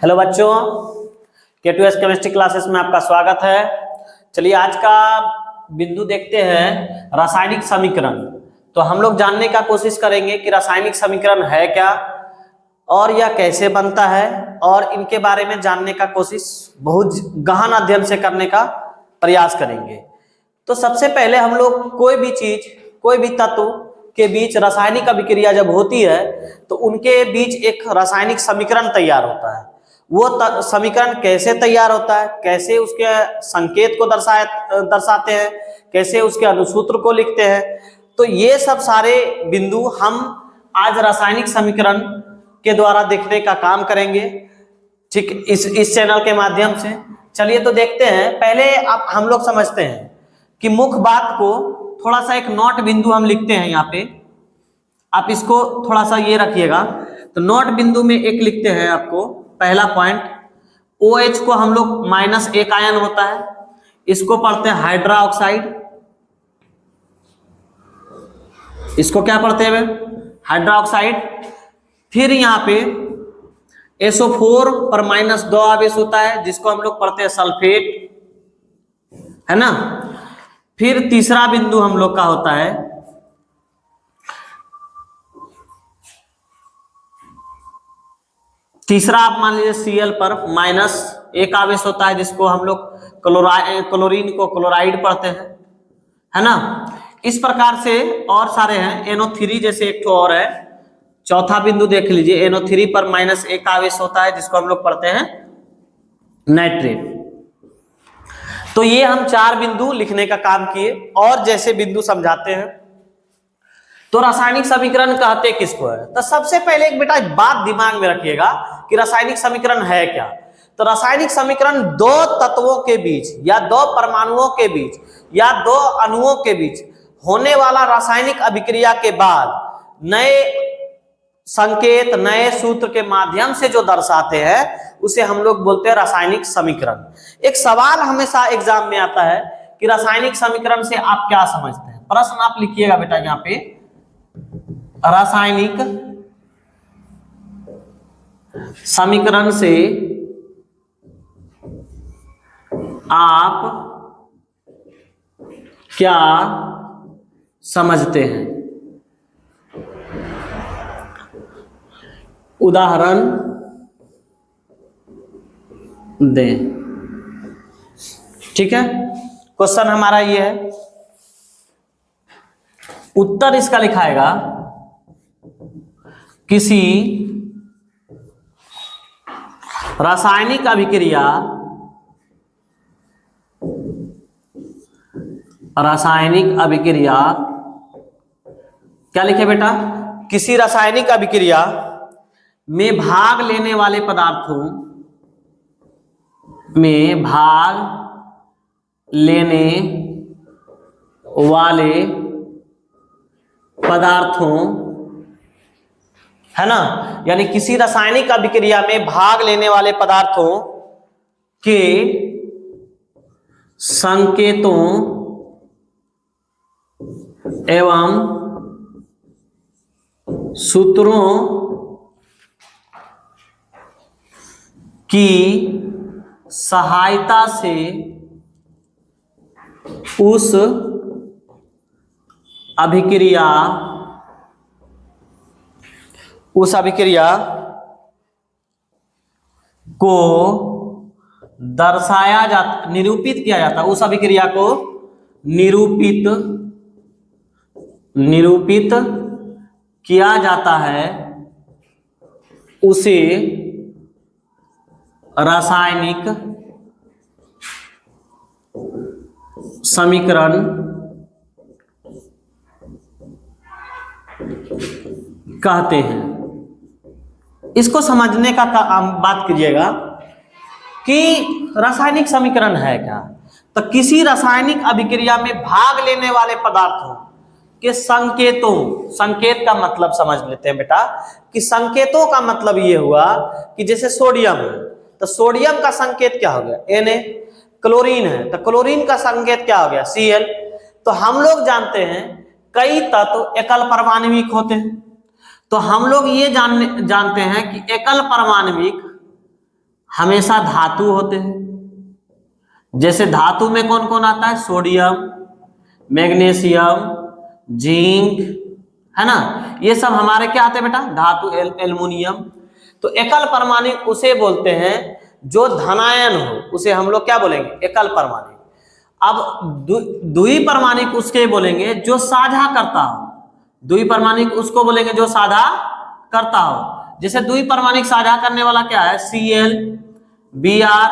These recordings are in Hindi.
हेलो बच्चों, K2S केमिस्ट्री क्लासेस में आपका स्वागत है। चलिए आज का बिंदु देखते हैं रासायनिक समीकरण। तो हम लोग जानने का कोशिश करेंगे कि रासायनिक समीकरण है क्या और यह कैसे बनता है, और इनके बारे में जानने का कोशिश बहुत गहन अध्ययन से करने का प्रयास करेंगे। तो सबसे पहले हम लोग कोई भी चीज, कोई भी तत्व के बीच रासायनिक अभिक्रिया जब होती है तो उनके बीच एक रासायनिक समीकरण तैयार होता है। वो समीकरण कैसे तैयार होता है, कैसे उसके संकेत को दर्शाते हैं, कैसे उसके अनुसूत्र को लिखते हैं, तो ये सब सारे बिंदु हम आज रासायनिक समीकरण के द्वारा देखने का काम करेंगे, ठीक, इस चैनल के माध्यम से। चलिए तो देखते हैं। पहले आप हम लोग समझते हैं कि मुख्य बात को थोड़ा सा एक नोट बिंदु हम लिखते हैं यहाँ पे। आप इसको थोड़ा सा ये रखिएगा। तो नोट बिंदु में एक लिखते हैं आपको पहला पॉइंट, OH को हम लोग -1 आयन होता है, इसको पढ़ते हैं हाइड्रा ऑक्साइड। इसको क्या पढ़ते हैं? Hydra oxide. फिर यहाँ पे SO4 पर -2 आवेश होता है, जिसको हम लोग पढ़ते हैं सल्फेट, है ना। फिर तीसरा बिंदु हम लोग का होता है तीसरा, आप मान लीजिए Cl पर -1 आवेश होता है, जिसको हम लोग क्लोरीन को क्लोराइड पढ़ते हैं, है ना। इस प्रकार से और सारे हैं। NO3 जैसे एक तो और है। चौथा बिंदु देख लीजिए, NO3 पर -1 आवेश होता है, जिसको हम लोग पढ़ते हैं नाइट्रेट। तो ये हम 4 बिंदु लिखने का काम किए, और जैसे बिंदु समझाते हैं। तो रासायनिक समीकरण कहते किसको है? तो सबसे पहले एक बेटा बात दिमाग में रखिएगा कि रासायनिक समीकरण है क्या। तो रासायनिक समीकरण दो तत्वों के बीच या दो परमाणुओं के बीच या दो अणुओं के बीच होने वाला रासायनिक अभिक्रिया के बाद नए संकेत, नए सूत्र के माध्यम से जो दर्शाते हैं, उसे हम लोग बोलते हैं रासायनिक समीकरण। एक सवाल हमेशा एग्जाम में आता है कि रासायनिक समीकरण से आप क्या समझते हैं। प्रश्न आप लिखिएगा बेटा यहाँ पे, रासायनिक समीकरण से आप क्या समझते हैं? उदाहरण दें। ठीक है, क्वेश्चन हमारा ये है। उत्तर इसका लिखाएगा, किसी रासायनिक अभिक्रिया क्या लिखे बेटा? किसी रासायनिक अभिक्रिया में भाग लेने वाले पदार्थों है ना, यानी किसी रासायनिक अभिक्रिया में भाग लेने वाले पदार्थों के संकेतों एवं सूत्रों की सहायता से उस अभिक्रिया को दर्शाया जाता, निरूपित किया जाता। उस अभिक्रिया को निरूपित किया जाता है, उसे रासायनिक समीकरण कहते हैं। इसको समझने का बात कीजिएगा कि रासायनिक समीकरण है क्या। तो किसी रासायनिक अभिक्रिया में भाग लेने वाले पदार्थों के संकेत का मतलब समझ लेते हैं बेटा। कि संकेतों का मतलब ये हुआ कि जैसे सोडियम है, तो सोडियम का संकेत क्या हो गया? Na। क्लोरीन है, तो क्लोरीन का संकेत क्या हो गया? Cl। तो हम लोग जानते हैं कई तत्व एकल परमाणविक होते हैं, तो हम लोग ये जानते हैं कि एकल परमाणविक हमेशा धातु होते हैं। जैसे धातु में कौन कौन आता है? सोडियम, मैग्नीशियम, जिंक, है ना, ये सब हमारे क्या आते हैं बेटा? धातु। एल्युमिनियम। तो एकल परमाणु उसे बोलते हैं जो धनायन हो, उसे हम लोग क्या बोलेंगे? एकल परमाणु। अब द्विपरमाणिक उसके बोलेंगे जो साझा करता हो। द्विपरमाणिक उसको बोलेंगे जो साझा करता हो। जैसे द्विपरमाणिक साझा करने वाला क्या है? Cl, Br,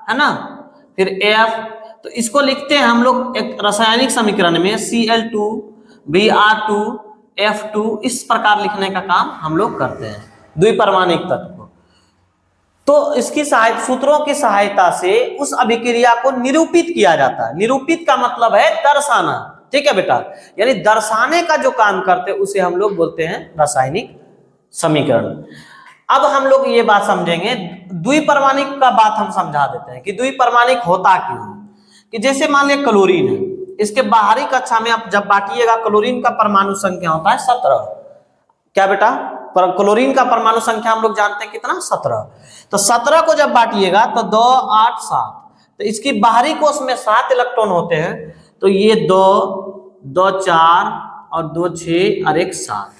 है ना, फिर F। तो इसको लिखते हैं हम लोग एक रासायनिक समीकरण में Cl2, Br2, F2, इस प्रकार लिखने का काम हम लोग करते हैं द्विपरमाणिक तत्व को। तो इसकी सूत्रों की सहायता से उस अभिक्रिया को निरूपित किया जाता है। निरूपित का मतलब है दर्शाना, ठीक है बेटा, यानी दर्शाने का जो काम करते हैं उसे हम लोग बोलते हैं रासायनिक समीकरण। अब हम लोग ये बात समझेंगे, द्विपरमाणिक का बात हम समझा देते हैं कि द्विपरमाणिक होता क्यों है। कि जैसे मान लिया क्लोरीन है, इसके बाहरी कक्षा में आप जब बांटिएगा, क्लोरीन का परमाणु संख्या होता है 17। क्या बेटा? क्लोरीन का परमाणु संख्या हम लोग जानते हैं कितना? 17। तो 17 को जब बांटिएगा तो 2, 8, 7, तो इसकी बाहरी कोश में 7 इलेक्ट्रॉन होते हैं। तो ये 2, 2, 4 और 2, 6 और 1, 7।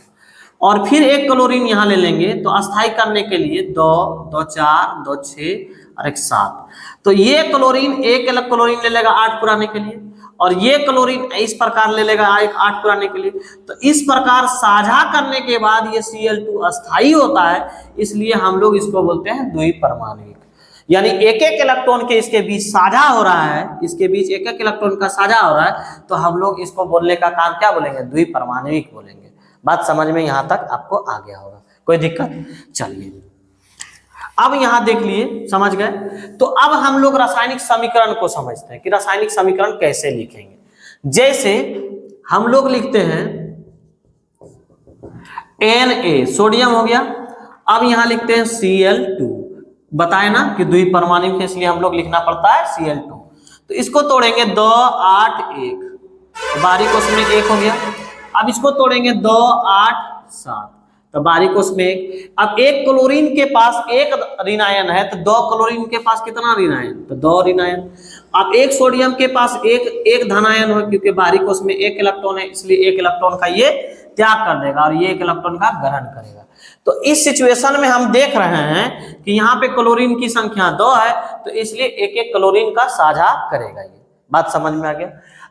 और फिर एक क्लोरीन यहाँ ले लेंगे तो अस्थायी करने के लिए 2, 2, 4, 2, 6 और 1, 7। तो ये क्लोरीन एक क्लोरीन ले लेगा 8 पुराने के लिए, और ये क्लोरीन इस प्रकार ले लेगा 8 पुराने के लिए। तो इस प्रकार साझा करने के बाद ये Cl2 अस्थायी होता है, इसलिए हम लोग इसको बोलते हैं द्विपरमाणिक। यानी एक एक इलेक्ट्रॉन के इसके बीच साझा हो रहा है, इसके बीच एक एक इलेक्ट्रॉन का साझा हो रहा है, तो हम लोग इसको बोलने का काम क्या बोलेंगे? द्विपरमाणिक बोलेंगे। बात समझ में यहां तक आपको आ गया होगा, कोई दिक्कत? चलिए अब यहां देख लिए, समझ गए। तो अब हम लोग रासायनिक समीकरण को समझते हैं कि रासायनिक समीकरण कैसे लिखेंगे। जैसे हम लोग लिखते हैं Na, सोडियम हो गया। अब यहां लिखते हैं Cl2, बताए ना कि द्विपरमाणिक है इसलिए हम लोग लिखना पड़ता है Cl2। तो इसको तोड़ेंगे 2, 8, 1, बारीक उसमें 1 हो गया। अब इसको तोड़ेंगे 2, 8, 7, तो बारीक उसमें 1। अब एक क्लोरीन के पास एक ऋणायन है, तो 2 क्लोरीन के पास कितना ऋणायन? तो 2 ऋणायन। अब एक सोडियम के पास एक धनायन हो, क्योंकि बारीक उसमें 1 इलेक्ट्रॉन है, इसलिए 1 इलेक्ट्रॉन का ये त्याग कर देगा और ये 1 इलेक्ट्रॉन का ग्रहण करेगा। तो इस सिचुएशन में हम देख रहे हैं कि यहाँ पे क्लोरीन की संख्या 2 है, तो इसलिए एक एक क्लोरीन का साझा करेगा। ये बात समझ में आ गया।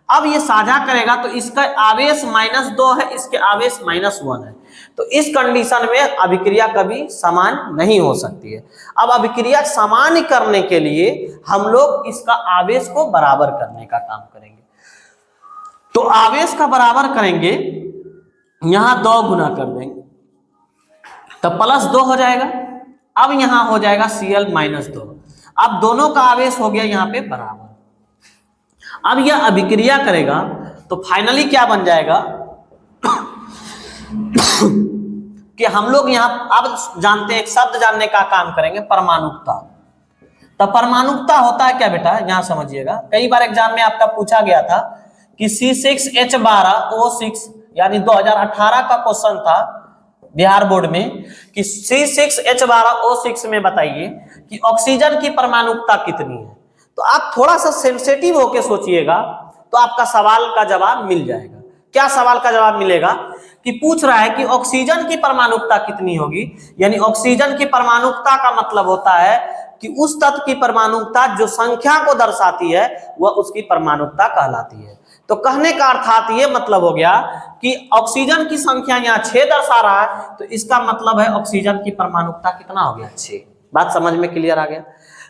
अब ये साझा करेगा तो इसका आवेश -2 है, इसके आवेश -1 है। तो इस कंडीशन में अभिक्रिया कभी समान नहीं हो सकती है। अब अभिक्रिया समान करने के लिए हम लोग इसका आवेश को बराबर करने का काम करेंगे। तो आवेश का बराबर करेंगे, यहां 2 गुना कर देंगे तो +2 हो जाएगा। अब यहां हो जाएगा Cl -2। अब दोनों का आवेश हो गया यहाँ पे बराबर। अब यह अभिक्रिया करेगा तो फाइनली क्या बन जाएगा कि हम लोग यहाँ अब जानते हैं, एक शब्द जानने का काम करेंगे, परमाणुकता। तो परमाणुकता होता है क्या बेटा? यहां समझिएगा, कई बार एग्जाम में आपका पूछा गया था कि C6H12O6, यानी 2018 का क्वेश्चन था बिहार बोर्ड में कि C6H12O6 में बताइए कि ऑक्सीजन की परमाणुकता कितनी है। तो आप थोड़ा सा सेंसिटिव होकर सोचिएगा तो आपका सवाल का जवाब मिल जाएगा। क्या सवाल का जवाब मिलेगा? कि पूछ रहा है कि ऑक्सीजन की परमाणुकता कितनी होगी, यानी ऑक्सीजन की परमाणुकता का मतलब होता है कि उस तत्व की परमाणुकता जो संख्या को दर्शाती है वह उसकी परमाणुकता कहलाती है। तो कहने का अर्थात ये मतलब हो गया कि ऑक्सीजन की संख्या यहाँ 6 दर्शा रहा है, तो इसका मतलब है ऑक्सीजन की परमाणुकता कितना हो गया? 6। बात समझ में क्लियर आ गया?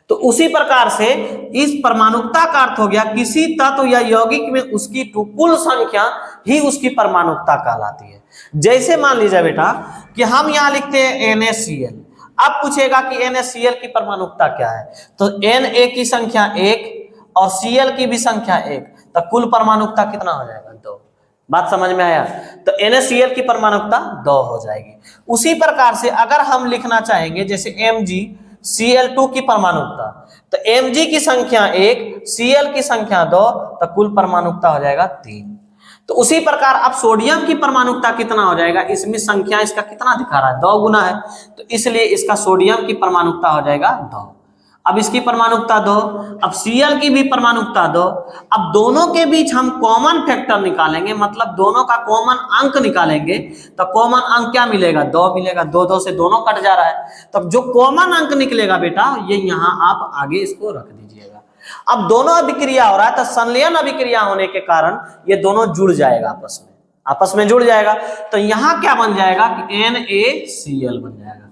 तो उसी प्रकार से इस परमाणुकता का अर्थ हो गया किसी तत्व या यौगिक में उसकी कुल संख्या ही उसकी परमाणुकता कहलाती है। जैसे मान लीजिए बेटा कि हम यहाँ लिखते हैं NaCl। अब पूछेगा कि NaCl की परमाणुकता क्या है, तो Na की संख्या 1 और Cl की भी संख्या 1, तो कुल परमाणुकता कितना हो जाएगा? 2। बात समझ में आया? तो NaCl की परमाणुकता 2 हो जाएगी। उसी प्रकार से अगर हम लिखना चाहेंगे जैसे MgCl2 की परमाणुकता, तो Mg की संख्या 1, Cl की संख्या 2, तो कुल परमाणुकता हो जाएगा 3। तो उसी प्रकार अब सोडियम की परमाणुकता कितना हो जाएगा? इसमें संख्या इसका कितना दिखा रहा है? 2 गुना है, तो इसलिए इसका सोडियम की परमाणुकता हो जाएगा 2। अब इसकी परमाणुकता दो, अब Cl की भी परमाणुकता दो। अब दोनों के बीच हम कॉमन फैक्टर निकालेंगे, मतलब दोनों का कॉमन अंक निकालेंगे। तो कॉमन अंक क्या मिलेगा? 2 मिलेगा। 2 2 से दोनों कट जा रहा है। तो जो कॉमन अंक निकलेगा बेटा, ये यहाँ आप आगे इसको रख दीजिएगा। अब दोनों अभिक्रिया हो रहा है, तो संलयन अभिक्रिया होने के कारण ये दोनों जुड़ जाएगा, आपस में जुड़ जाएगा। तो यहाँ क्या बन जाएगा कि NaCl बन जाएगा।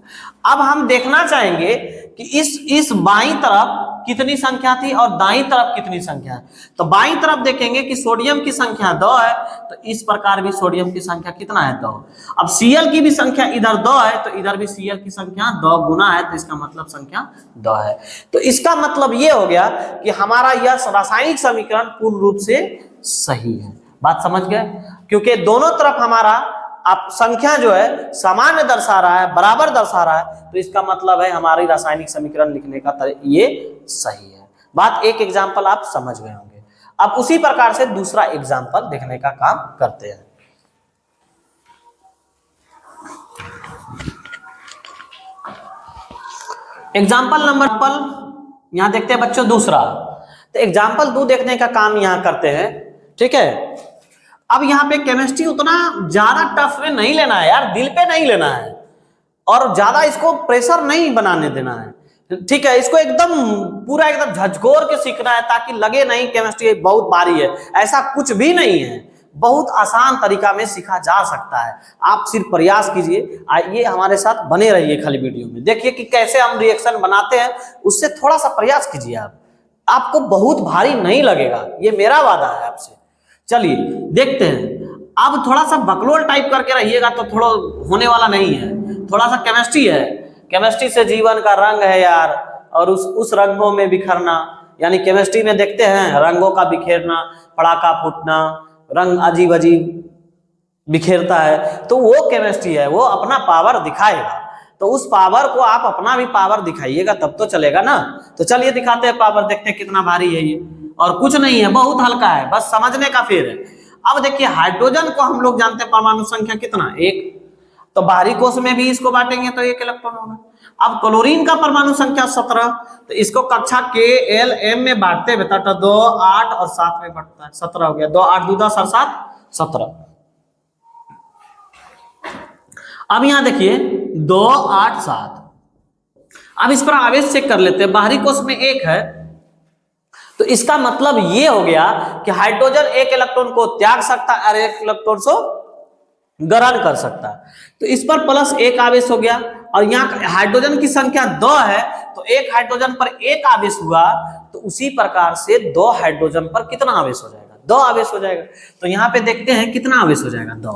अब हम देखना चाहेंगे कि इस बाईं तरफ कितनी संख्या थी और दाईं तरफ कितनी संख्या है। तो बाईं तरफ देखेंगे कि सोडियम की संख्या 2 है, तो इस प्रकार भी सोडियम की संख्या कितना है? 2। अब Cl की भी संख्या इधर 2 है, तो इधर भी Cl की संख्या 2 गुना है, तो इसका मतलब संख्या 2 है। तो इसका मतलब ये हो गया कि हमारा यह रासायनिक समीकरण पूर्ण रूप से सही है। बात समझ गए? क्योंकि दोनों तरफ हमारा आप संख्या जो है सामान्य दर्शा रहा है, बराबर दर्शा रहा है, तो इसका मतलब है हमारी रासायनिक समीकरण लिखने का ये सही है। बात एक एग्जांपल आप समझ गए होंगे। अब उसी प्रकार से दूसरा एग्जांपल देखने का काम करते हैं। एग्जांपल नंबर यहां देखते हैं बच्चों दूसरा। तो एग्जांपल 2 देखने का काम यहां करते हैं, ठीक है। अब यहाँ पे केमिस्ट्री उतना ज्यादा टफ में नहीं लेना है यार, दिल पे नहीं लेना है, और ज्यादा इसको प्रेशर नहीं बनाने देना है, ठीक है। इसको एकदम पूरा एकदम झकझोर के सीखना है, ताकि लगे नहीं केमिस्ट्री बहुत भारी है। ऐसा कुछ भी नहीं है, बहुत आसान तरीका में सीखा जा सकता है। आप सिर्फ प्रयास कीजिए, आइए हमारे साथ बने रहिए, खाली वीडियो में देखिए कि कैसे हम रिएक्शन बनाते हैं, उससे थोड़ा सा प्रयास कीजिए। आपको बहुत भारी नहीं लगेगा, ये मेरा वादा है आपसे। चलिए देखते हैं। अब थोड़ा सा बकलोल टाइप करके रहिएगा तो थोड़ा होने वाला नहीं है, थोड़ा सा केमिस्ट्री है। केमिस्ट्री से जीवन का रंग है यार, और उस रंगों में बिखरना, यानी केमिस्ट्री में देखते हैं रंगों का बिखेरना, पड़ाका फूटना, रंग अजीब अजीब बिखेरता है, तो वो केमिस्ट्री है, वो अपना पावर दिखाएगा। तो उस पावर को आप अपना भी पावर दिखाइएगा, तब तो चलेगा ना। तो चलिए दिखाते हैं पावर, देखते हैं कितना भारी है ये। और कुछ नहीं है, बहुत हल्का है, बस समझने का फेर है। अब देखिए हाइड्रोजन को हम लोग जानते हैं परमाणु संख्या कितना? 1। तो बाहरी कोश में भी इसको बांटेंगे तो 1 इलेक्ट्रॉन होगा। अब क्लोरीन का परमाणु संख्या 17, तो इसको कक्षा के एल एम में बांटते बेटा, तो 2 8 और 7 में बढ़ता है, 17 हो गया। 2 8 2 10 और 7 17। अब यहां देखिए 2 8 7। अब इस पर आवेश चेक कर लेते हैं। बाहरी कोश में 1 है, तो इसका मतलब ये हो गया कि हाइड्रोजन 1 इलेक्ट्रॉन को त्याग सकता है और 1 इलेक्ट्रॉन को ग्रहण कर सकता है। तो इस पर +1 आवेश हो गया, और यहाँ हाइड्रोजन की संख्या 2 है, तो 1 हाइड्रोजन पर 1 आवेश हुआ, तो उसी प्रकार से 2 हाइड्रोजन पर कितना आवेश हो जाएगा? 2 आवेश हो जाएगा। तो यहाँ पे देखते हैं कितना आवेश हो जाएगा, 2।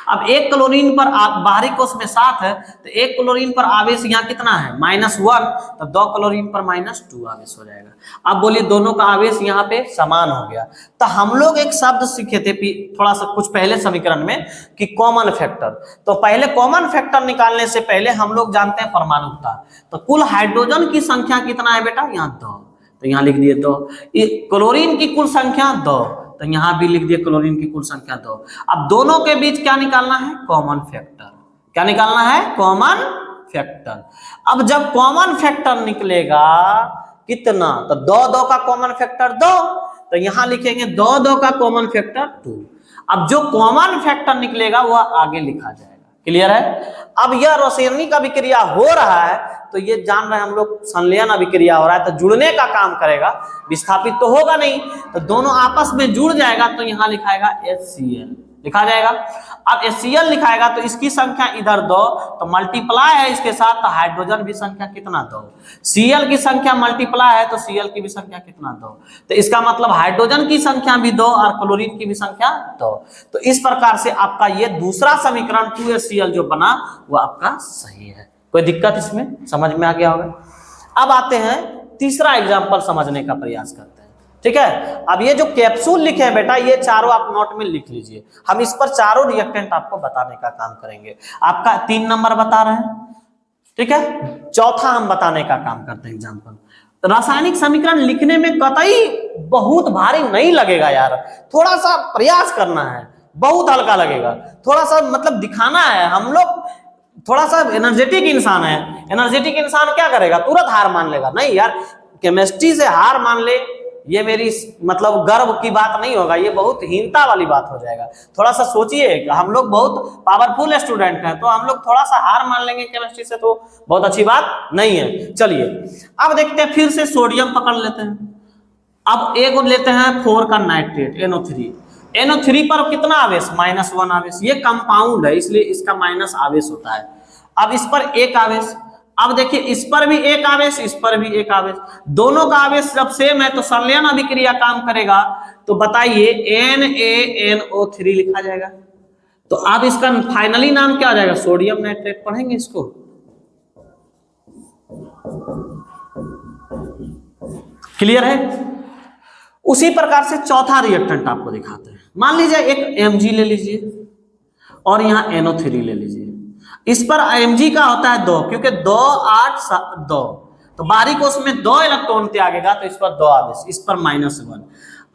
अब 1 क्लोरीन पर बाहरी कोश में 7 है, तो 1 क्लोरीन पर आवेश यहाँ कितना है? -1, तो 2 क्लोरीन पर -2 आवेश हो जाएगा। अब बोलिए दोनों का आवेश यहाँ पे समान हो गया। तो हम लोग एक शब्द सीखे थे थोड़ा सा कुछ पहले समीकरण में कि कॉमन फैक्टर। तो पहले कॉमन फैक्टर निकालने से पहले हम लोग जानते हैं परमाणुकता। तो कुल हाइड्रोजन की संख्या कितना है बेटा? यहाँ 2, तो यहाँ लिख दिए 2। क्लोरीन की कुल संख्या 2, तो यहां भी लिख दिए क्लोरीन की कुल संख्या 2। अब दोनों के बीच क्या निकालना है? Common factor. क्या निकालना है? Common factor. अब जब कॉमन फैक्टर निकलेगा कितना, तो 2 2 का कॉमन फैक्टर 2, तो यहां लिखेंगे 2 2 का कॉमन फैक्टर 2। अब जो कॉमन फैक्टर निकलेगा वह आगे लिखा जाएगा। क्लियर है? अब यह रासायनिक अभिक्रिया हो रहा है, तो ये जान रहे हैं हम लोग संलयन अभिक्रिया हो रहा है, तो जुड़ने का काम करेगा, विस्थापित तो होगा नहीं। तो दोनों आपस में जुड़ जाएगा, तो यहाँ लिखाएगा HCl, लिखा जाएगा। अब HCl लिखाएगा तो इसकी संख्या इधर 2, तो मल्टीप्लाई है इसके साथ, तो हाइड्रोजन भी संख्या कितना? 2। Cl की संख्या मल्टीप्लाई है, तो Cl की भी संख्या कितना? 2। तो इसका मतलब हाइड्रोजन की संख्या भी 2 और क्लोरीन की भी संख्या 2। तो इस प्रकार से आपका ये दूसरा समीकरण 2HCl जो बना वो आपका सही है। कोई दिक्कत इसमें? समझ में आ गया होगा। अब आते हैं तीसरा एग्जाम्पल समझने का प्रयास करते हैं, ठीक है। अब ये जो कैप्सूल लिखे हैं बेटा, ये चारों आप नोट में लिख लीजिए। हम इस पर चारों रिएक्टेंट आपको बताने का काम करेंगे। आपका 3 नंबर बता रहे हैं, ठीक है। चौथा हम बताने का काम करते हैं एग्जाम्पल। रासायनिक समीकरण लिखने में कतई बहुत भारी नहीं लगेगा यार, थोड़ा सा प्रयास करना है, बहुत हल्का लगेगा। थोड़ा सा मतलब दिखाना है, हम लोग थोड़ा सा एनर्जेटिक इंसान है, एनर्जेटिक इंसान क्या करेगा, तुरंत हार मान लेगा। नहीं यार, केमिस्ट्री से हार मान ले ये मेरी मतलब गर्व की बात नहीं होगा, ये बहुत हीनता वाली बात हो जाएगा। थोड़ा सा सोचिए, हम लोग बहुत पावरफुल स्टूडेंट हैं, तो हम लोग थोड़ा सा हार मान लेंगे केमिस्ट्री से तो बहुत अच्छी बात नहीं है। चलिए अब देखते हैं, फिर से सोडियम पकड़ लेते हैं। अब एक लेते हैं 4 का नाइट्रेट NO3। NO3 पर कितना आवेश, -1 आवेश। ये कंपाउंड है इसलिए इसका माइनस आवेश होता है। अब इस पर एक आवेश, अब देखिए इस पर भी एक आवेश, इस पर भी एक आवेश, दोनों का आवेश जब सेम है तो संलयन अभिक्रिया काम करेगा। तो बताइए NaNO3 लिखा जाएगा। तो अब इसका फाइनली नाम क्या हो जाएगा, सोडियम नाइट्रेट। पढ़ेंगे इसको, क्लियर है। उसी प्रकार से चौथा रिएक्टेंट आपको दिखाते हैं। मान लीजिए एक Mg ले लीजिए और यहाँ NO3 ले लीजिए। इस पर Mg का होता है 2, क्योंकि 2 8 2, तो बाहरी कोश में 2 इलेक्ट्रॉन त्यागेगा तो इस पर 2 आवेश, इस पर -1।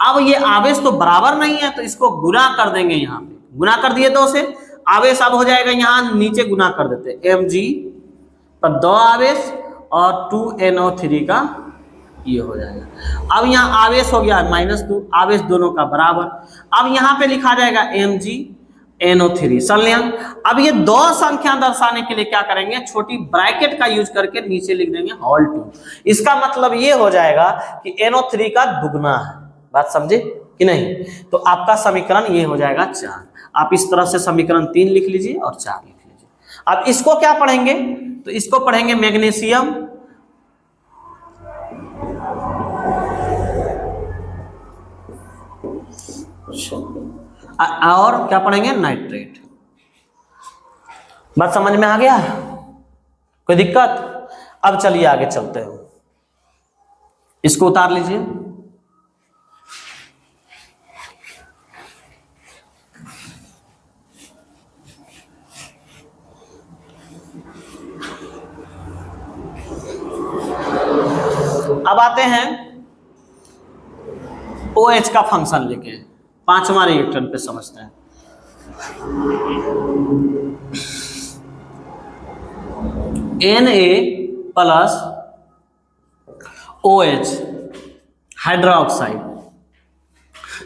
अब ये आवेश तो बराबर नहीं है तो इसको गुना कर देंगे, यहाँ पे गुना कर दिए 2 से, आवेश अब हो जाएगा यहाँ नीचे गुना कर देते, Mg पर 2 आवेश और 2NO3 का ये हो जाएगा। अब यहाँ आवेश हो गया -2, आवेश दोनों का बराबर। अब यहाँ पे लिखा जाएगा MgNO3 संलयन। अब ये 2 संख्या दर्शाने के लिए क्या करेंगे, छोटी ब्रैकेट का यूज करके नीचे लिख देंगे होल 2। इसका मतलब ये हो जाएगा कि NO3 का दुगना है। बात समझे कि नहीं। तो आपका समीकरण ये हो जाएगा 4। आप इस तरह से समीकरण 3 लिख लीजिए और 4 लिख लीजिए। अब इसको क्या पढ़ेंगे, तो इसको पढ़ेंगे मैग्नीशियम और क्या पढ़ेंगे, नाइट्रेट। बात समझ में आ गया, कोई दिक्कत। अब चलिए आगे चलते हैं, इसको उतार लीजिए। अब आते हैं OH का फंक्शन लेके, 5वां रिएक्टेंट पे समझते हैं। Na+OH हाइड्रोक्साइड,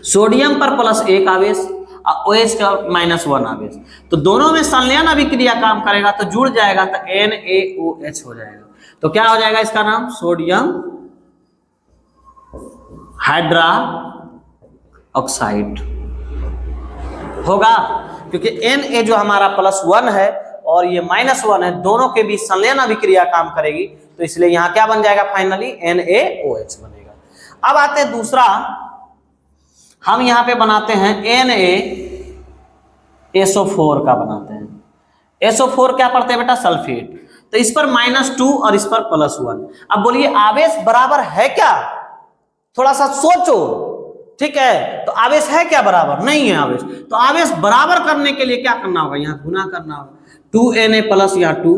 सोडियम पर +1 आवेश और OH का -1 आवेश, तो दोनों में संलयन अभिक्रिया काम करेगा तो जुड़ जाएगा, तो NaOH हो जाएगा। तो क्या हो जाएगा इसका नाम, सोडियम हाइड्रा ऑक्साइड होगा, क्योंकि Na जो हमारा +1 है और ये -1 है, दोनों के बीच संलयन अभिक्रिया काम करेगी, तो इसलिए यहां क्या बन जाएगा, फाइनली NaOH बनेगा। अब आते हैं दूसरा, हम यहां पे बनाते हैं NaSO4 का बनाते हैं। SO4 क्या पढ़ते हैं बेटा, सल्फेट। तो इस पर -2 और इस पर +1। अब बोलिए आवेश बराबर है क्या, थोड़ा सा सोचो, ठीक है। तो आवेश है क्या, बराबर नहीं है आवेश। तो आवेश बराबर करने के लिए क्या करना होगा, यहाँ गुना करना होगा, 2Na+ या 2।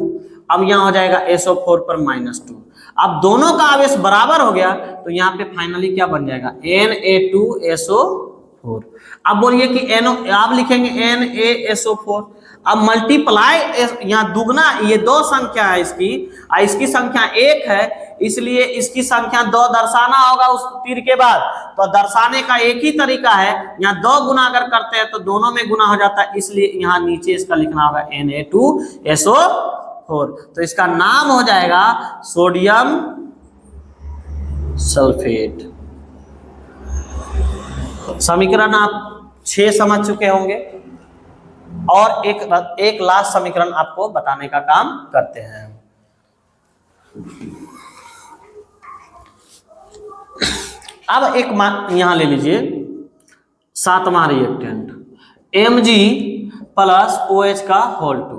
अब यहाँ हो जाएगा SO4 पर -2। अब दोनों का आवेश बराबर हो गया तो यहाँ पे फाइनली क्या बन जाएगा, Na2SO4। अब बोलिए कि आप लिखेंगे NaSO4। अब मल्टीप्लाई, यहाँ दुगना, ये 2 संख्या है इसकी, इसकी संख्या 1 है, इसलिए इसकी संख्या 2 दर्शाना होगा उस तीर के बाद। तो दर्शाने का एक ही तरीका है, यहाँ 2 गुना अगर करते हैं तो दोनों में गुना हो जाता है, इसलिए यहाँ नीचे इसका लिखना होगा Na2SO4। तो इसका नाम हो जाएगा सोडियम सल्फेट। समीकरण आप 6 समझ चुके होंगे और एक लास्ट समीकरण आपको बताने का काम करते हैं। अब एक यहां ले लीजिए 7वां रिएक्टेंट, Mg+OH का होल 2।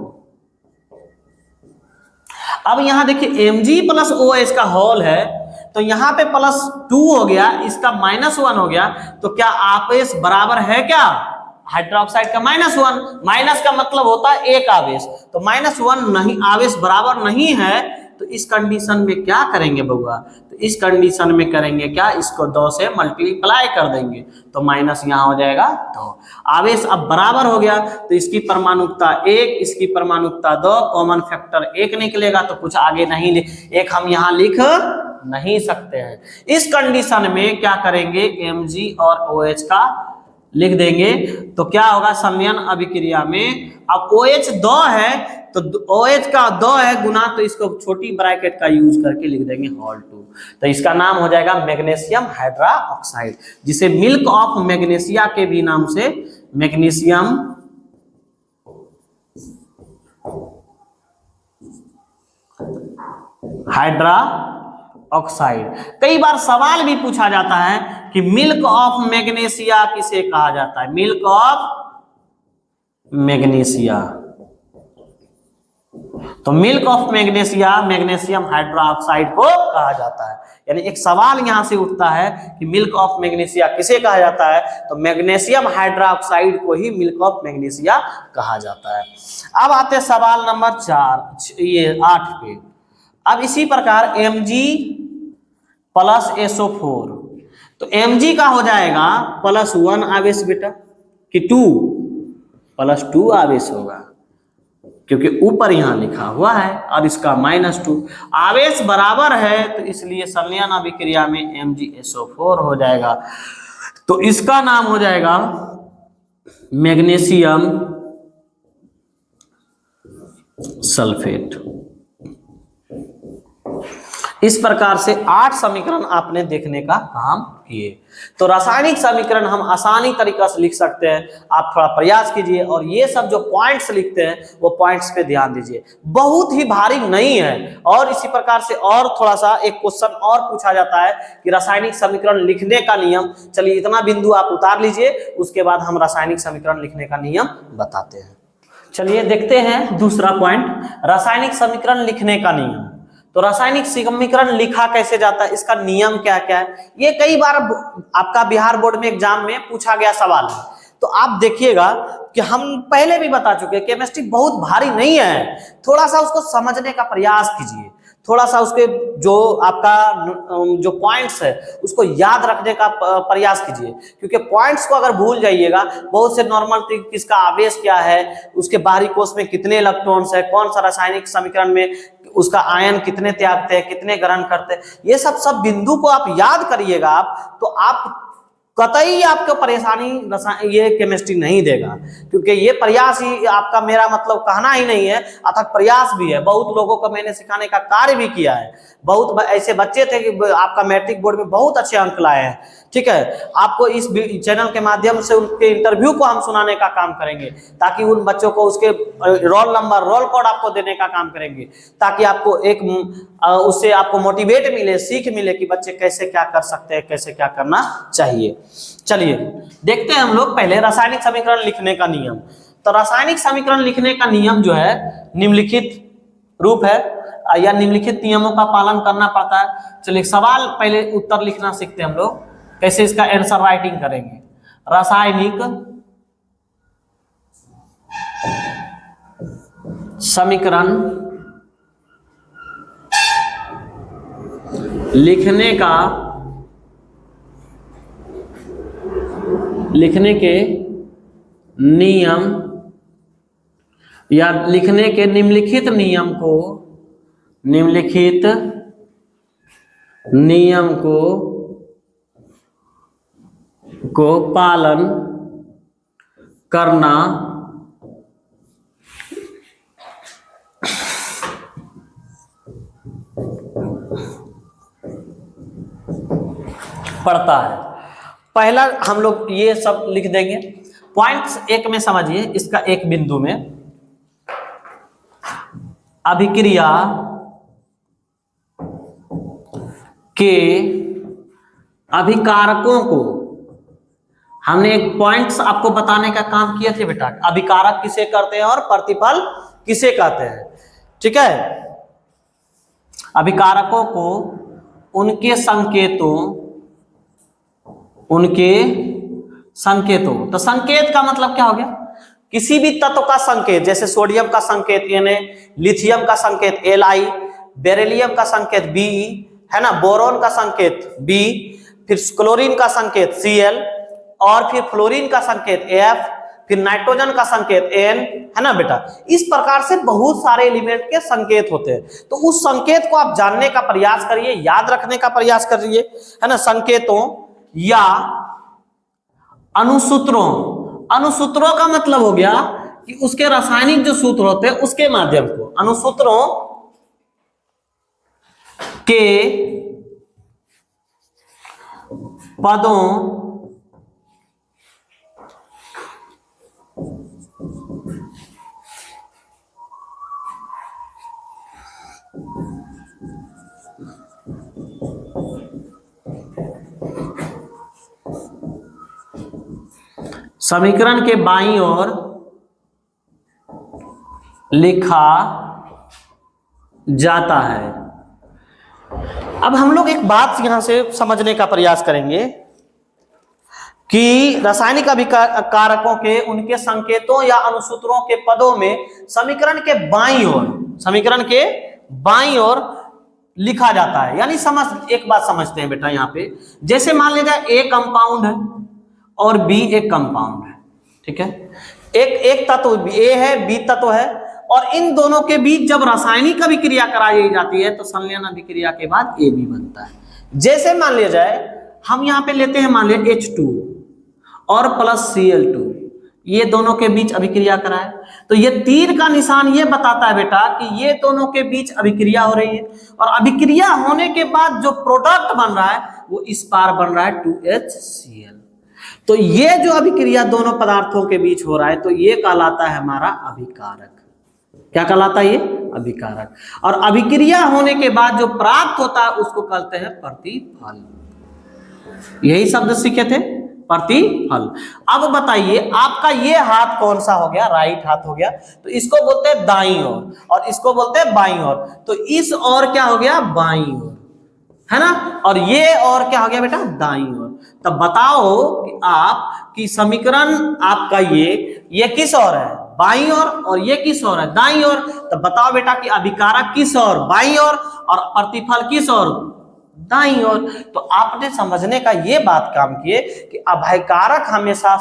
अब यहां देखिए Mg+OH का होल है, तो यहाँ पे +2 हो गया, इसका -1 हो गया, तो क्या आवेश बराबर है क्या, हाइड्रोक्साइड का -1, माइनस का मतलब होता है एक आवेश, तो -1 नहीं, आवेश बराबर नहीं है, तो इस कंडीशन में क्या करेंगे बउआ, तो इस कंडीशन में करेंगे क्या, इसको 2 से मल्टीप्लाई कर देंगे तो माइनस यहाँ हो जाएगा 2। आवेश अब बराबर हो गया तो इसकी परमाणुकता 1, इसकी परमाणुकता 2, कॉमन फैक्टर 1 निकलेगा तो कुछ आगे नहीं एक हम यहाँ लिख नहीं सकते हैं। इस कंडीशन में क्या करेंगे, Mg और OH का लिख देंगे तो क्या होगा, संलयन अभिक्रिया में अब OH 2 है तो OH का 2 है गुना, तो इसको छोटी ब्रैकेट का यूज करके लिख देंगे होल 2, तो इसका नाम हो जाएगा मैग्नीशियम हाइड्रोक्साइड, जिसे मिल्क ऑफ मैग्नीशिया के भी नाम से मैग्नीशियम हाइड्रोक्साइड। कई बार सवाल भी पूछा जाता है कि मिल्क ऑफ मैग्नीशिया किसे कहा जाता है, मिल्क ऑफ मैग्नीशिया, तो milk of magnesia magnesium hydroxide को कहा जाता है। यानी एक सवाल यहां से उठता है कि मिल्क ऑफ मैग्नीशिया किसे कहा जाता है, तो मैग्नीशियम हाइड्रोक्साइड को ही मिल्क ऑफ मैग्नीशिया कहा जाता है। अब आते हैं सवाल नंबर 8 पे। अब इसी प्रकार Mg प्लस SO4, तो Mg का हो जाएगा +1 आवेश बेटा कि 2 +2 आवेश होगा, क्योंकि ऊपर यहां लिखा हुआ है, और इसका -2 आवेश बराबर है तो इसलिए संलयन अभिक्रिया में MgSO4 हो जाएगा, तो इसका नाम हो जाएगा मैग्नीशियम सल्फेट। इस प्रकार से 8 समीकरण आपने देखने का काम किए। तो रासायनिक समीकरण हम आसानी तरीका से लिख सकते हैं, आप थोड़ा प्रयास कीजिए और ये सब जो पॉइंट्स लिखते हैं वो पॉइंट्स पे ध्यान दीजिए, बहुत ही भारी नहीं है। और इसी प्रकार से और थोड़ा सा एक क्वेश्चन और पूछा जाता है कि रासायनिक समीकरण लिखने का नियम, चलिए इतना बिंदु आप उतार लीजिए, उसके बाद हम रासायनिक समीकरण लिखने का नियम बताते हैं। चलिए देखते हैं दूसरा पॉइंट, रासायनिक समीकरण लिखने का नियम। तो रासायनिक समीकरण लिखा कैसे जाता है, इसका नियम क्या क्या है, ये कई बार आपका बिहार बोर्ड में एग्जाम में पूछा गया सवाल है। तो आप देखिएगा कि हम पहले भी बता चुके हैं, केमिस्ट्री बहुत भारी नहीं है, थोड़ा सा उसको समझने का प्रयास कीजिए, थोड़ा सा उसके जो आपका जो पॉइंट्स है उसको याद रखने का प्रयास कीजिए, क्योंकि पॉइंट्स को अगर भूल जाइएगा, बहुत से नॉर्मल किसका आवेश क्या है, उसके बाहरी कोश में कितने इलेक्ट्रॉन्स है, कौन सा रासायनिक समीकरण में उसका आयन कितने त्यागते हैं, कितने ग्रहण करते हैं, ये सब बिंदु को आप याद करिएगा आप, तो आप कतई आपको परेशानी ये केमिस्ट्री नहीं देगा, क्योंकि ये प्रयास ही आपका, मेरा मतलब कहना ही नहीं है, अथक प्रयास भी है। बहुत लोगों को मैंने सिखाने का कार्य भी किया है, बहुत ऐसे बच्चे थे कि आपका मैट्रिक बोर्ड में बहुत अच्छे अंक लाए हैं, ठीक है। आपको इस चैनल के माध्यम से उनके इंटरव्यू को हम सुनाने का काम करेंगे, ताकि उन बच्चों को उसके रोल नंबर, रोल कोड आपको देने का काम करेंगे, ताकि आपको एक उससे आपको मोटिवेट मिले, सीख मिले कि बच्चे कैसे क्या कर सकते हैं, कैसे क्या करना चाहिए। चलिए देखते हैं हम लोग पहले रासायनिक समीकरण लिखने का नियम। तो रासायनिक समीकरण लिखने का नियम जो है निम्नलिखित रूप है, या निम्नलिखित नियमों का पालन करना पड़ता है। चलिए सवाल पहले उत्तर लिखना सीखते हैं हम लोग, कैसे इसका आंसर राइटिंग करेंगे। रासायनिक समीकरण लिखने के नियम या लिखने के निम्नलिखित नियम को पालन करना पड़ता है। पहला हम लोग ये सब लिख देंगे, पॉइंट्स 1 में समझिए, इसका एक बिंदु में अभिक्रिया के अभिकारकों को, हमने एक पॉइंट्स आपको बताने का काम किए थे बेटा, अभिकारक किसे करते हैं और प्रतिफल किसे कहते हैं, ठीक है। अभिकारकों को उनके संकेतों, तो संकेत का मतलब क्या हो गया, किसी भी तत्व का संकेत, जैसे सोडियम का संकेत Na, लिथियम का संकेत Li, बेरिलियम का संकेत Be, है ना, बोरोन का संकेत B, फिर क्लोरीन का संकेत Cl, और फिर फ्लोरीन का संकेत F, फिर नाइट्रोजन का संकेत N, है ना बेटा। इस प्रकार से बहुत सारे एलिमेंट के संकेत होते हैं। तो उस संकेत को आप जानने का प्रयास करिए, याद रखने का प्रयास करिए, है ना। संकेतों या अनुसूत्रों, अनुसूत्रों का मतलब हो गया कि उसके रासायनिक जो सूत्र होते हैं उसके माध्यम को, अनुसूत्रों के पदों समीकरण के बाईं ओर लिखा जाता है। अब हम लोग एक बात यहां से समझने का प्रयास करेंगे कि रासायनिक अभिकारकों के उनके संकेतों या अनुसूत्रों के पदों में समीकरण के बाईं ओर, समीकरण के बाईं ओर लिखा जाता है। यानी एक बात समझते हैं बेटा यहां पे, जैसे मान लीजिए ए कंपाउंड है और बी एक कंपाउंड है, ठीक है। एक तत्व ए है, बी तत्व है, और इन दोनों के बीच जब रासायनिक अभिक्रिया कराई जाती है तो संलयन अभिक्रिया के बाद ए बी बनता है। जैसे मान लिया जाए हम यहां पे लेते हैं, मान लिया H2 और प्लस Cl2, ये दोनों के बीच अभिक्रिया कराए, तो ये तीर का निशान ये बताता है बेटा कि ये दोनों के बीच अभिक्रिया हो रही है, और अभिक्रिया होने के बाद जो प्रोडक्ट बन रहा है वो इस पार बन रहा है 2HCl। तो ये जो अभिक्रिया दोनों पदार्थों के बीच हो रहा है तो ये कहलाता है हमारा अभिकारक। क्या कहलाता है ये? अभिकारक। और अभिक्रिया होने के बाद जो प्राप्त होता है उसको कहते हैं प्रतिफल। यही शब्द सीखे थे, प्रतिफल। अब बताइए आपका ये हाथ कौन सा हो गया? राइट हाथ हो गया, तो इसको बोलते हैं दाईं ओर और इसको बोलते हैं बाईं ओर। तो इस ओर क्या हो गया? बाईं ओर, है ना। और ये और क्या हो गया बेटा? दाईं ओर। तब बताओ कि आपकी समीकरण आपका ये किस ओर है? बाईं ओर, और ये किस ओर है? दाईं ओर। तब बताओ बेटा कि अभिकारक किस ओर? बाईं ओर, और प्रतिफल किस ओर? दाईं ओर। तो आपने समझने का ये बात काम किए कि अभिकारक हमेशा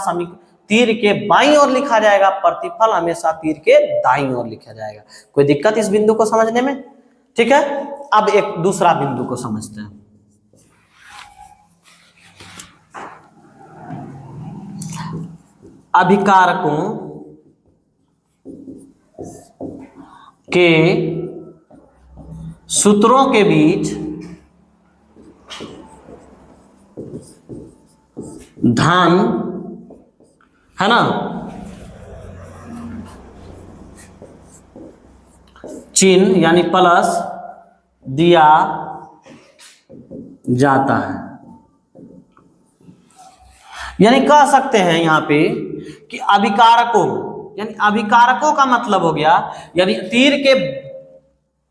तीर के बाईं ओर लिखा जाएगा, प्रतिफल हमेशा तीर के दाईं ओर लिखा जाएगा। कोई दिक्कत इस बिंदु को समझने में? ठीक है। अब एक दूसरा बिंदु को समझते हैं। अभिकारकों के सूत्रों के बीच धन, है ना, चिन्ह यानी प्लस दिया जाता है। यानी कह सकते हैं यहां पे कि अभिकारकों, यानी अभिकारकों का मतलब हो गया यानी तीर के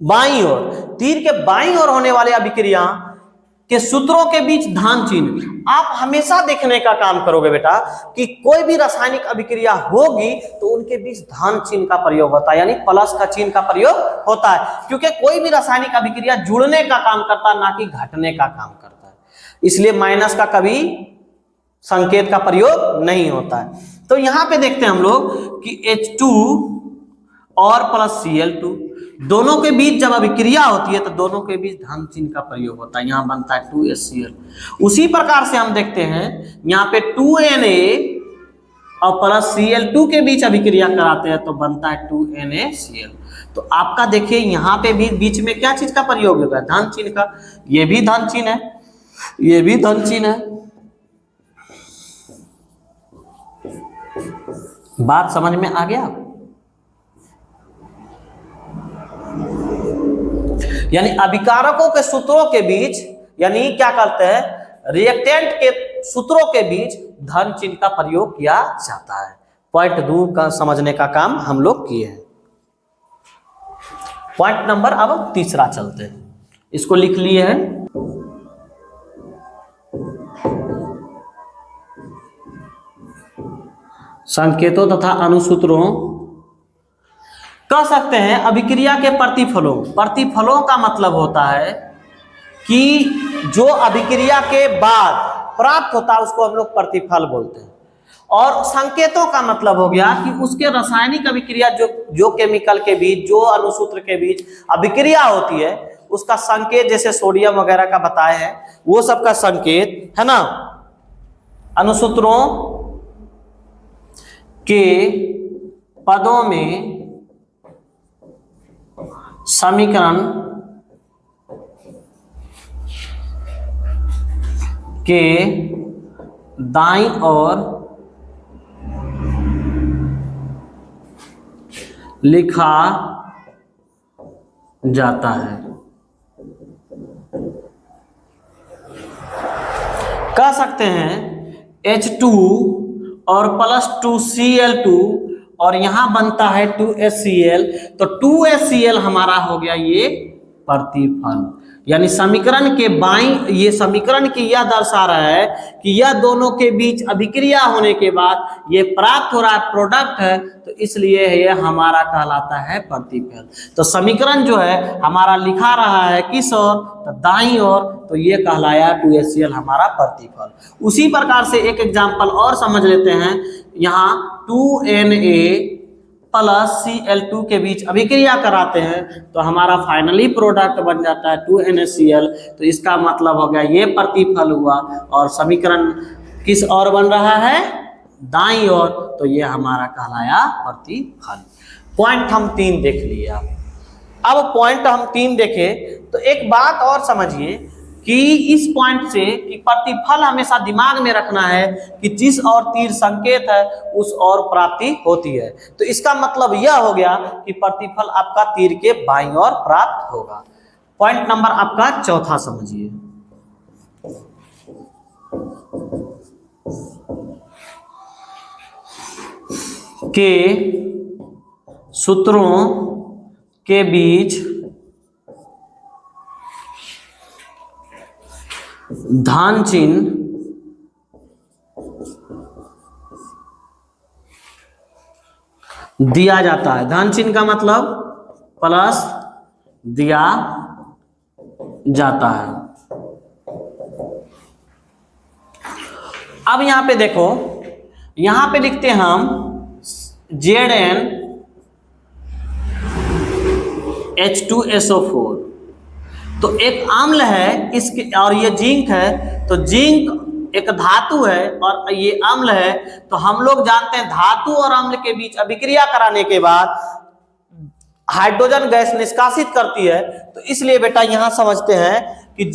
बाईं ओर होने वाले अभिक्रिया के सूत्रों के बीच धन चिन्ह। आप हमेशा देखने का काम करोगे बेटा कि कोई भी रासायनिक अभिक्रिया होगी तो उनके बीच धन चिन्ह का प्रयोग होता है, यानी प्लस का चिन्ह का प्रयोग होता है, क्योंकि कोई भी रासायनिक अभिक्रिया जुड़ने का काम करता है, ना कि घटने का काम करता है। इसलिए माइनस का कभी संकेत का प्रयोग नहीं होता है। तो यहां पे देखते हैं हम लोग कि H2 और प्लस Cl2 दोनों के बीच जब अभिक्रिया होती है तो दोनों के बीच धन चिन्ह का प्रयोग होता है, यहां बनता है 2HCl। उसी प्रकार से हम देखते हैं यहां पे 2Na और प्लस Cl2 के बीच अभिक्रिया कराते हैं तो बनता है 2NaCl। तो आपका देखिए यहां पे भी बीच में क्या चीज का प्रयोग होगा? धन चिन्ह का। ये भी धन चिन्ह है, ये भी धन चिन्ह है। बात समझ में आ गया? यानी अभिकारकों के सूत्रों के बीच, यानी क्या करते हैं, रिएक्टेंट के सूत्रों के बीच धन चिन्ह का प्रयोग किया जाता है। पॉइंट 2 का समझने का काम हम लोग किए हैं। पॉइंट नंबर अब तीसरा चलते हैं, इसको लिख लिए हैं। संकेतों तथा अनुसूत्रों, कह सकते हैं अभिक्रिया के प्रतिफलों। प्रतिफलों का मतलब होता है कि जो अभिक्रिया के बाद प्राप्त होता है उसको हम लोग प्रतिफल बोलते हैं। और संकेतों का मतलब हो गया कि उसके रासायनिक अभिक्रिया जो केमिकल के बीच, जो अणुसूत्र के बीच अभिक्रिया होती है उसका संकेत, जैसे सोडियम वगैरह का बताए हैं वो सब का संकेत है ना, अणुसूत्रों के पदों में समीकरण के दाईं ओर लिखा जाता है। कह सकते हैं H2 और +2Cl2 और यहां बनता है 2HCl, तो 2HCl हमारा हो गया ये प्रतिफल। यानी समीकरण के बाईं, ये समीकरण की यह दर्शा रहा है कि यह दोनों के बीच अभिक्रिया होने के बाद ये प्राप्त हो रहा है प्रोडक्ट है, तो इसलिए ये हमारा कहलाता है प्रतिफल। तो समीकरण जो है हमारा लिखा रहा है किस ओर, तो दाईं ओर, तो ये कहलाया 2HCl हमारा प्रतिफल। उसी प्रकार से एक एग्जांपल और समझ लेते हैं। यहाँ 2Na प्लस Cl2 के बीच अभिक्रिया कराते हैं तो हमारा फाइनली प्रोडक्ट बन जाता है 2NaCl। तो इसका मतलब हो गया ये प्रतिफल हुआ, और समीकरण किस ओर बन रहा है, दाईं ओर, तो ये हमारा कहलाया प्रतिफल। पॉइंट हम 3 देख लिए। अब पॉइंट हम 3 देखे तो एक बात और समझिए कि इस पॉइंट से कि प्रतिफल हमेशा दिमाग में रखना है कि जिस और तीर संकेत है उस और प्राप्ति होती है। तो इसका मतलब यह हो गया कि प्रतिफल आपका तीर के बाईं ओर प्राप्त होगा। पॉइंट नंबर आपका चौथा समझिए के सूत्रों के बीच धन चिन्ह दिया जाता है। धन चिन्ह का मतलब प्लस दिया जाता है। अब यहां पे देखो, यहां पे लिखते हैं हम ZnH2SO4, तो एक अम्ल है इसके, और ये जिंक है, तो जिंक एक धातु है और ये अम्ल है। तो हम लोग जानते हैं धातु और अम्ल के बीच अभिक्रिया कराने के बाद हाइड्रोजन गैस निष्कासित करती है। तो इसलिए बेटा यहां समझते हैं कि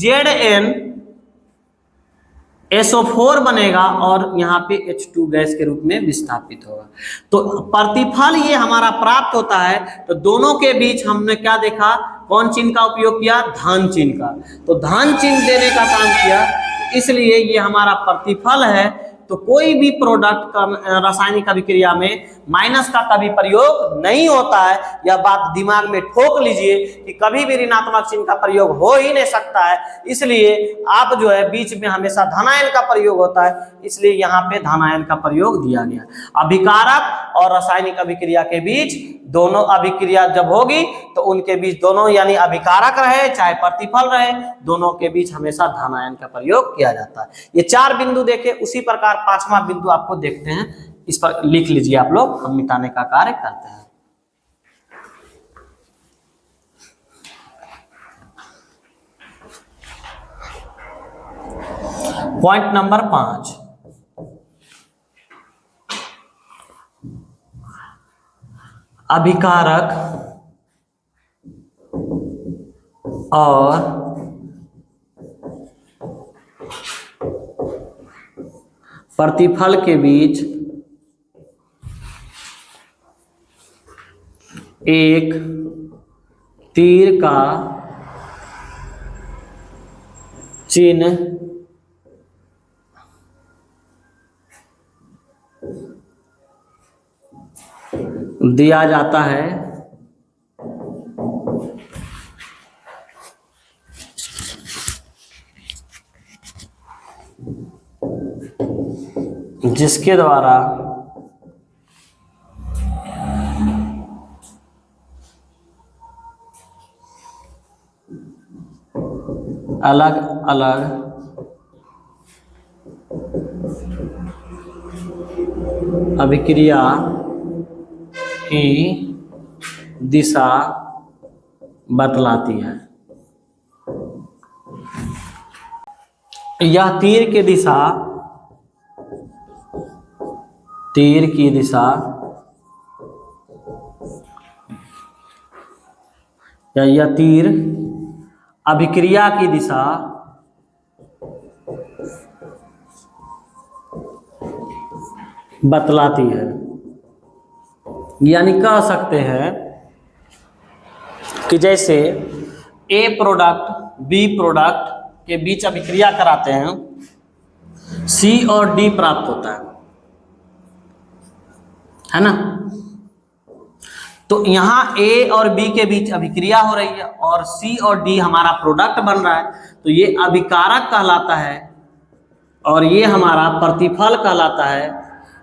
ZnSO4 बनेगा और यहाँ पे H2 गैस के रूप में विस्थापित होगा। तो प्रतिफल ये हमारा प्राप्त होता है। तो दोनों के बीच हमने क्या देखा, कौन चिन्ह का उपयोग किया, धन चिन्ह का। तो धन चिन्ह देने का काम किया, इसलिए ये हमारा प्रतिफल है। तो कोई भी प्रोडक्ट का रासायनिक अभिक्रिया में माइनस का कभी प्रयोग नहीं होता है। यह बात दिमाग में ठोक लीजिए कि कभी भी ऋणात्मक चिन्ह का प्रयोग हो ही नहीं सकता है। इसलिए आप जो है बीच में हमेशा धनायन का प्रयोग होता है, इसलिए यहाँ पे धनायन का प्रयोग दिया गया। अभिकारक और रासायनिक अभिक्रिया के बीच दोनों अभिक्रिया जब होगी तो उनके बीच दोनों, यानी अभिकारक रहे चाहे प्रतिफल रहे, दोनों के बीच हमेशा धनायन का प्रयोग किया जाता है। ये 4 बिंदु देखे। उसी प्रकार 5वां बिंदु आपको देखते हैं, इस पर लिख लीजिए आप लोग, हम मिटाने का कार्य करते हैं। पॉइंट नंबर 5, अभिकारक और प्रतिफल के बीच एक तीर का चिन्ह दिया जाता है। जिसके द्वारा अलग अलग अभिक्रिया की दिशा बतलाती है। यह तीर की दिशा या यह तीर अभिक्रिया की दिशा बतलाती है। यानी कह सकते हैं कि जैसे ए प्रोडक्ट बी प्रोडक्ट के बीच अभिक्रिया कराते हैं, सी और डी प्राप्त होता है ना। तो यहाँ ए और बी के बीच अभिक्रिया हो रही है और सी और डी हमारा प्रोडक्ट बन रहा है, तो ये अभिकारक कहलाता है और ये हमारा प्रतिफल कहलाता है।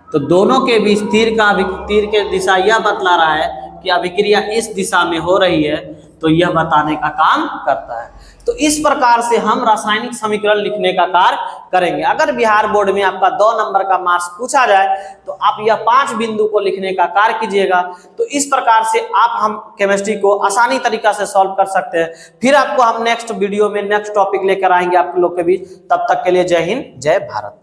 तो दोनों के बीच तीर के दिशा यह बतला रहा है कि अभिक्रिया इस दिशा में हो रही है, तो यह बताने का काम करता है। तो इस प्रकार से हम रासायनिक समीकरण लिखने का कार्य करेंगे। अगर बिहार बोर्ड में आपका 2 नंबर का मार्क्स पूछा जाए तो आप यह 5 बिंदु को लिखने का कार्य कीजिएगा। तो इस प्रकार से हम केमिस्ट्री को आसानी तरीका से सॉल्व कर सकते हैं। फिर आपको हम नेक्स्ट वीडियो में नेक्स्ट टॉपिक लेकर आएंगे आप लोग के बीच। तब तक के लिए जय हिंद, जय भारत।